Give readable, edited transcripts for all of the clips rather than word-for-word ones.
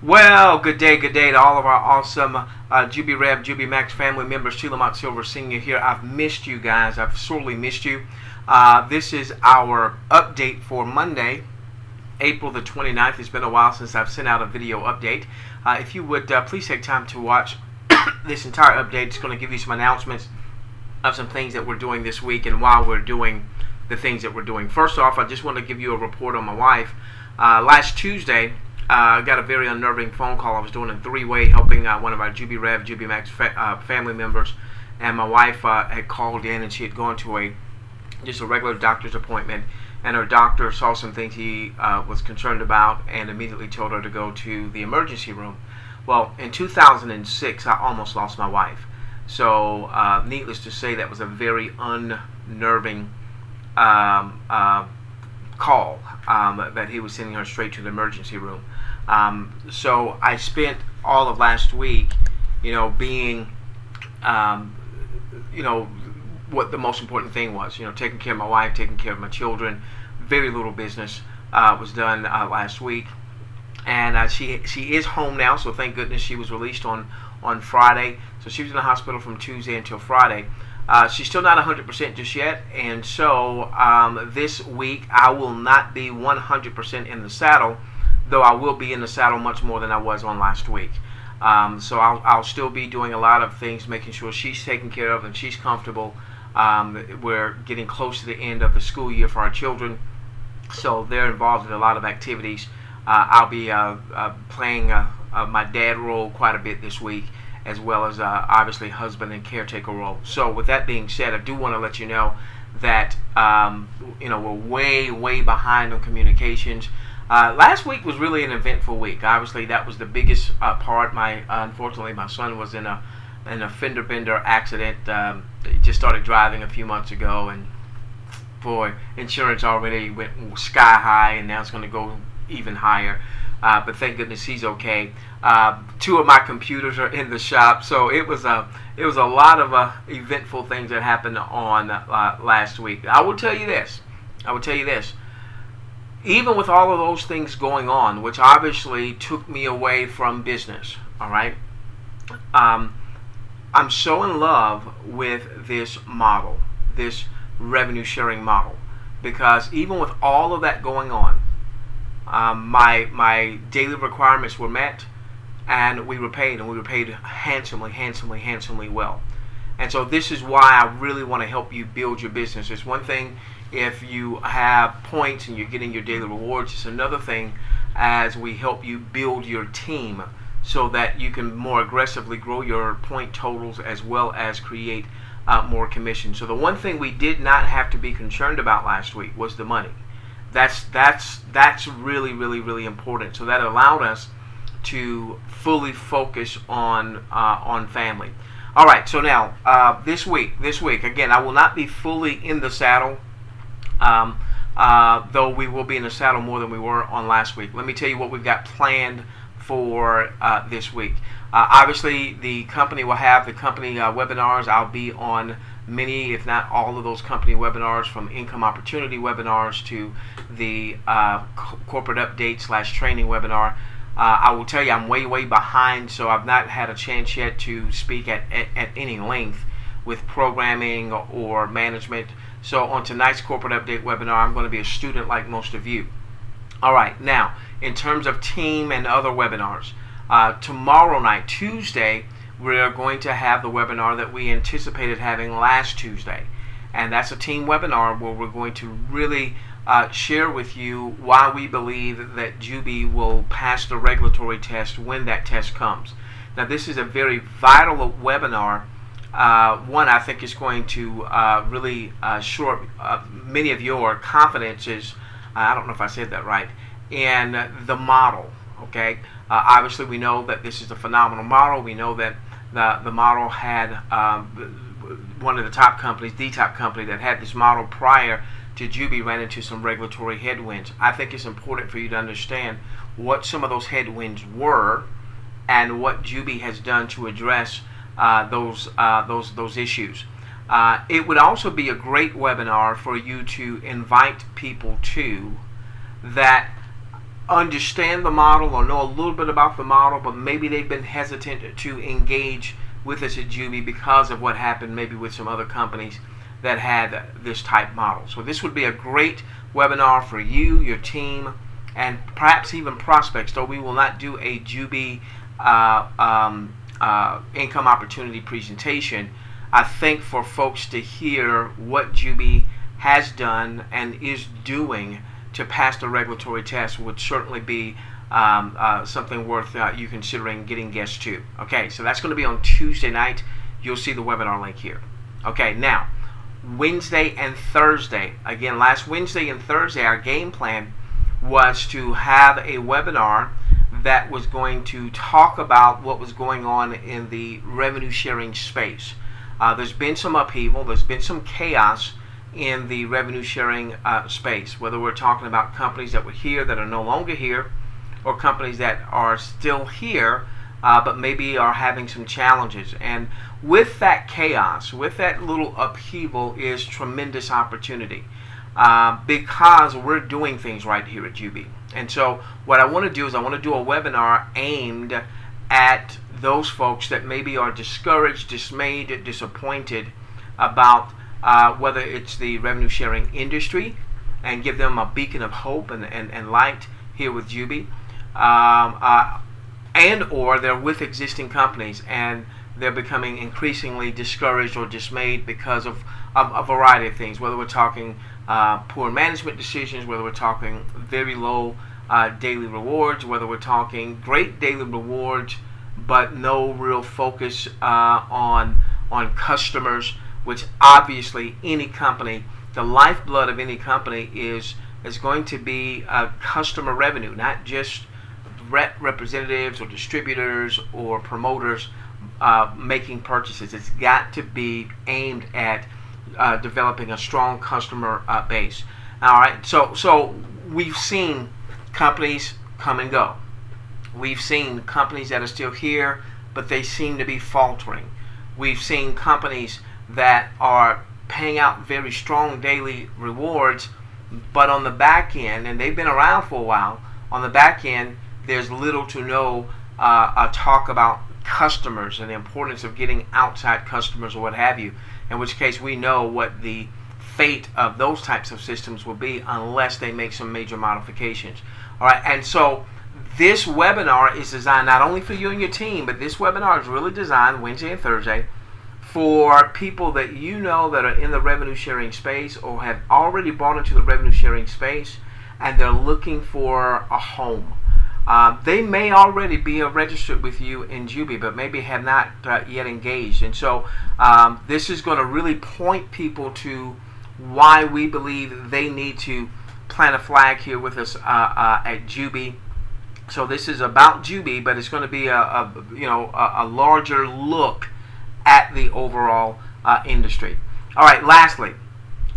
Well, good day to all of our awesome JubiRev JubiMax family members. Sheila Mott Silver Sr. here. I've missed you guys. I've sorely missed you. This is our update for Monday, April the 29th. It's been a while since I've sent out a video update. If you would please take time to watch this entire update. It's going to give you some announcements of some things that we're doing this week and while we're doing the things that we're doing. First off, I just want to give you a report on my wife. Last Tuesday, I got a very unnerving phone call. I was doing a three-way helping one of our JubiRev JubiMax family members, and my wife had called in and she had gone to just a regular doctor's appointment, and her doctor saw some things he was concerned about and immediately told her to go to the emergency room. Well, in 2006, I almost lost my wife. So, needless to say, that was a very unnerving call that he was sending her straight to the emergency room. So I spent all of last week, being, what the most important thing was, taking care of my wife, taking care of my children. Very little business was done last week. And she is home now, so thank goodness she was released on Friday. So she was in the hospital from Tuesday until Friday. She's still not 100% just yet, and so this week I will not be 100% in the saddle, though I will be in the saddle much more than I was on last week. So I'll still be doing a lot of things, making sure she's taken care of and she's comfortable. We're getting close to the end of the school year for our children, so they're involved in a lot of activities. I'll be playing my dad role quite a bit this week, as well as obviously husband and caretaker role. So with that being said, I do want to let you know that we're way behind on communications. Last week was really an eventful week. Obviously, that was the biggest part. Unfortunately, my son was in a fender bender accident. He just started driving a few months ago, and boy, insurance already went sky high, and now it's going to go even higher. But thank goodness he's okay. Two of my computers are in the shop, so it was a lot of eventful things that happened on last week. I will tell you this. Even with all of those things going on, which obviously took me away from business, all right, I'm so in love with this model, this revenue sharing model, because even with all of that going on, my daily requirements were met, and we were paid handsomely well. And so this is why I really want to help you build your business. It's one thing if you have points and you're getting your daily rewards. It's another thing as we help you build your team so that you can more aggressively grow your point totals as well as create more commission. So the one thing we did not have to be concerned about last week was the money. That's really important. So that allowed us to fully focus on family. All right. So now this week again, I will not be fully in the saddle, though we will be in the saddle more than we were on last week. Let me tell you what we've got planned for this week. Obviously, the company will have the company webinars. I'll be on many, if not all of those company webinars, from income opportunity webinars to the corporate update / training webinar. I will tell you I'm way behind, so I've not had a chance yet to speak at any length with programming or management. So on tonight's corporate update webinar, I'm going to be a student like most of you. All right, now in terms of team and other webinars, tomorrow night, Tuesday, we're going to have the webinar that we anticipated having last Tuesday, and that's a team webinar where we're going to really share with you why we believe that Jubi will pass the regulatory test when that test comes. Now, this is a very vital webinar. One, I think is going to really shore up many of your confidences. I don't know if I said that right, in the model. Okay, obviously we know that this is a phenomenal model. We know that the model had one of the top companies, the top company that had this model prior to Jubi, ran into some regulatory headwinds. I think it's important for you to understand what some of those headwinds were and what Jubi has done to address those issues. It would also be a great webinar for you to invite people to that understand the model or know a little bit about the model, but maybe they've been hesitant to engage with us at Jubi because of what happened maybe with some other companies that had this type model. So this would be a great webinar for you, your team, and perhaps even prospects, though we will not do a Jubi income opportunity presentation. I think for folks to hear what Jubi has done and is doing to pass the regulatory test would certainly be something worth you considering getting guests to. Okay, so that's going to be on Tuesday night. You'll see the webinar link here. Okay, now Wednesday and Thursday. Again, last Wednesday and Thursday, our game plan was to have a webinar that was going to talk about what was going on in the revenue sharing space. There's been some upheaval, there's been some chaos in the revenue sharing space, whether we're talking about companies that were here that are no longer here, or companies that are still here but maybe are having some challenges. And with that chaos, with that little upheaval, is tremendous opportunity because we're doing things right here at Jubi. And so what I want to do is I want to do a webinar aimed at those folks that maybe are discouraged, dismayed, disappointed about whether it's the revenue sharing industry, and give them a beacon of hope and light here with Jubi, and or they're with existing companies and they're becoming increasingly discouraged or dismayed because of a variety of things, whether we're talking poor management decisions, whether we're talking very low daily rewards, whether we're talking great daily rewards but no real focus on customers, which obviously any company, the lifeblood of any company is going to be customer revenue, not just representatives or distributors or promoters making purchases. It's got to be aimed at developing a strong customer base. All right, so we've seen companies come and go. We've seen companies that are still here, but they seem to be faltering. We've seen companies that are paying out very strong daily rewards, but on the back end, and they've been around for a while, on the back end, there's little to no talk about customers and the importance of getting outside customers or what have you, in which case we know what the fate of those types of systems will be unless they make some major modifications. All right, and so this webinar is designed not only for you and your team, but this webinar is really designed Wednesday and Thursday for people that you know that are in the revenue sharing space or have already bought into the revenue sharing space and they're looking for a home. They may already be registered with you in Jubi, but maybe have not yet engaged. And so this is going to really point people to why we believe they need to plant a flag here with us at Jubi. So this is about Jubi, but it's going to be a larger look at the overall industry. All right, lastly,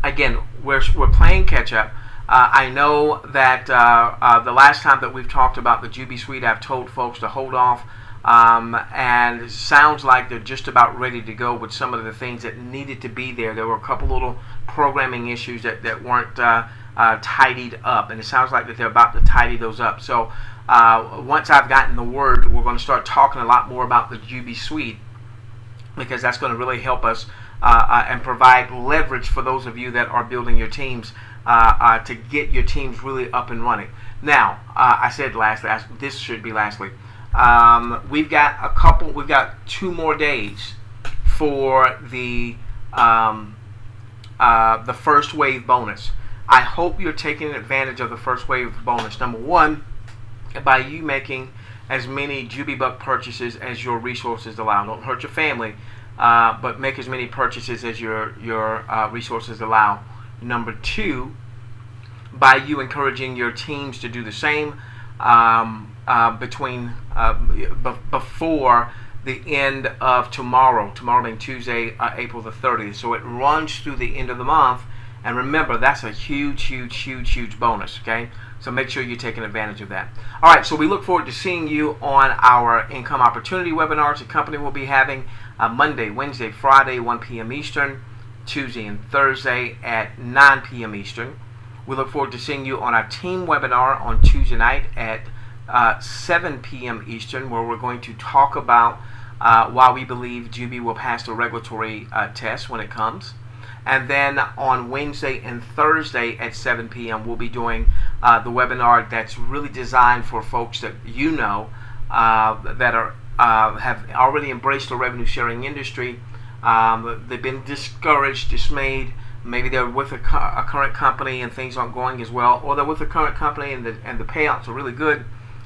again, we're playing catch up. I know that the last time that we've talked about the Jubi Suite, I've told folks to hold off, and it sounds like they're just about ready to go with some of the things that needed to be there. There were a couple little programming issues that weren't tidied up, and it sounds like that they're about to tidy those up. So once I've gotten the word, we're going to start talking a lot more about the Jubi Suite, because that's going to really help us and provide leverage for those of you that are building your teams to get your teams really up and running. Now, I said this should be lastly. We've got 2 more days for the first wave bonus. I hope you're taking advantage of the first wave bonus. Number one, by you making as many JubiBuck purchases as your resources allow. Don't hurt your family, but make as many purchases as your resources allow. Number two, by you encouraging your teams to do the same before the end of tomorrow being Tuesday, April the 30th. So it runs through the end of the month, and remember, that's a huge bonus, okay? So make sure you're taking advantage of that. All right, so we look forward to seeing you on our income opportunity webinars the company will be having Monday, Wednesday, Friday, 1 p.m. Eastern, Tuesday and Thursday at 9 p.m. Eastern. We look forward to seeing you on our team webinar on Tuesday night at 7 p.m. Eastern, where we're going to talk about why we believe Jubi will pass the regulatory test when it comes. And then on Wednesday and Thursday at 7 p.m. we'll be doing the webinar that's really designed for folks that you know that are have already embraced the revenue sharing industry. They've been discouraged, dismayed. Maybe they're with a current company and things aren't going as well, or they're with a current company and the payouts are really good,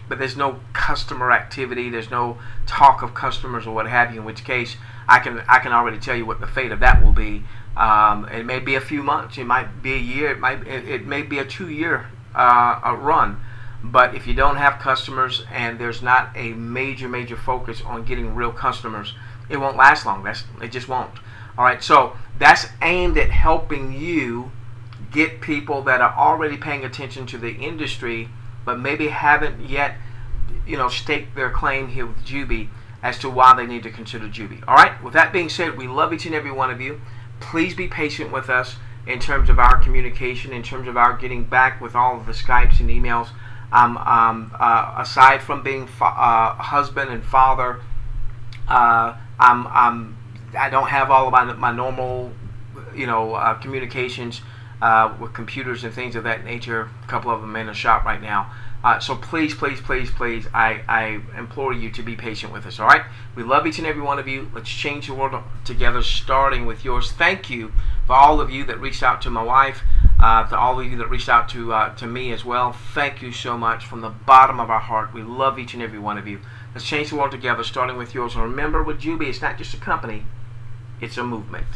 but there's no customer activity, there's no talk of customers or what have you, in which case I can already tell you what the fate of that will be. It may be a few months, it might be a year, it may be a 2-year run, but if you don't have customers and there's not a major focus on getting real customers, it won't last long. It just won't. All right, so that's aimed at helping you get people that are already paying attention to the industry, but maybe haven't yet, staked their claim here with Jubi as to why they need to consider Jubi. All right, with that being said, we love each and every one of you. Please be patient with us in terms of our communication, in terms of our getting back with all of the Skypes and emails. Aside from being husband and father, I don't have all of my normal, communications with computers and things of that nature. A couple of them in the shop right now. So please, I implore you to be patient with us. All right? We love each and every one of you. Let's change the world together, starting with yours. Thank you for all of you that reached out to my wife, to all of you that reached out to me as well. Thank you so much from the bottom of our heart. We love each and every one of you. Let's change the world together, starting with yours. And remember, with Jubi, it's not just a company, it's a movement.